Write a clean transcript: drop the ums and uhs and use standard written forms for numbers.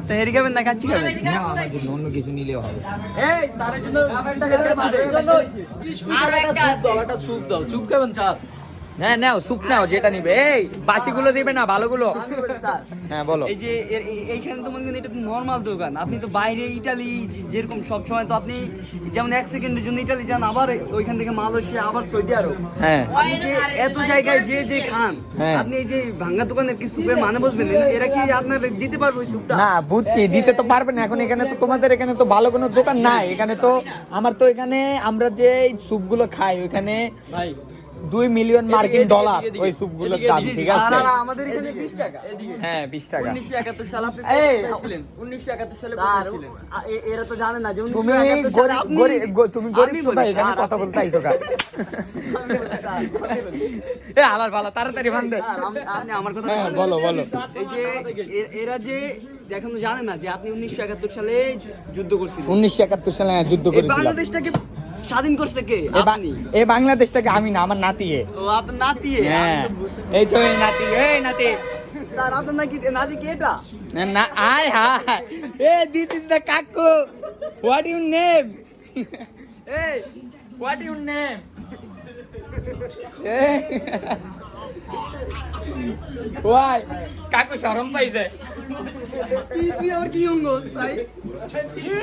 তেহেরি খাবেন না কাচ্চি খাবেন? না আমার জন্য অন্য কিছু নিলেও হবে। এই স্যারের জন্য একটা স্যুপ দাও, স্যুপ খাবেন স্যার? হ্যাঁ নাও স্যুপ নাও যেটা নিবে। এই বাসিগুলো দিবে না ভালোগুলো। হ্যাঁ বলো। এই যে এইখানে তো মনে করেন এটা নর্মাল দোকান, আপনি তো বাইরে ইটালি যেরকম সব সময় তো আপনি যেমন 1 সেকেন্ডের জন্য ইটালি যান, আবার ওইখান থেকে মালয়েশিয়া, আবার সৌদি আরব, হ্যাঁ আপনি যে এত জায়গায় যে খান, হ্যাঁ। আপনি এই যে ভাঙ্গা দোকানের কি স্যুপের মানে বুঝবেন? এরা কি আপনার দিতে পারবে ওই স্যুপটা? না বুঝছি, দিতে তো পারবে না। এখন এখানে তো তোমাদের এখানে তো ভালো কোনো দোকান নাই। এখানে তো আমার তো এখানে আমরা যে স্যুপগুলো খাই ওইখানে ভাই 2 মিলিয়ন মার্কিন ডলার ওই স্যুপগুলোর দাম, ঠিক আছে? আর আমাদের এখানে 20 টাকা। হ্যাঁ 20 টাকা। 1971 সালে আপনি এই, ছিলেন, 1971 সালে ছিলেন। এরা তো জানে না যে তুমি 1971 সালে আপনি তুমি গরিব তো ভাই, এখানে কথা বলতে আইছো কা? এ আলার ভালো তাড়াতাড়ি ভান দে। আপনি আমার কথা হ্যাঁ শুনুন। বলো বলো। এই যে এরা যে এখনো জানে না যে আপনি 1971 সালে যুদ্ধ করছিলেন। 1971 সালে যুদ্ধ এই করেছিলাম। বাংলাদেশটাকে স্বাধীন করছে কে? আপনি। এই বাংলাদেশটাকে আমি না, আমার নাতি। ও আপনার নাতি? হ্যাঁ এই তো এই নাতি, এই নাতি। স্যার আপনার নাতি কে এটা? না আয় হায়, এ দিস ইজ দ্য কাকু। What your name? এই হোয়াট ইউর নেম? ওয়াই কাকু শরম পাইছে। তুই আবার কি অঙ্গ তাই?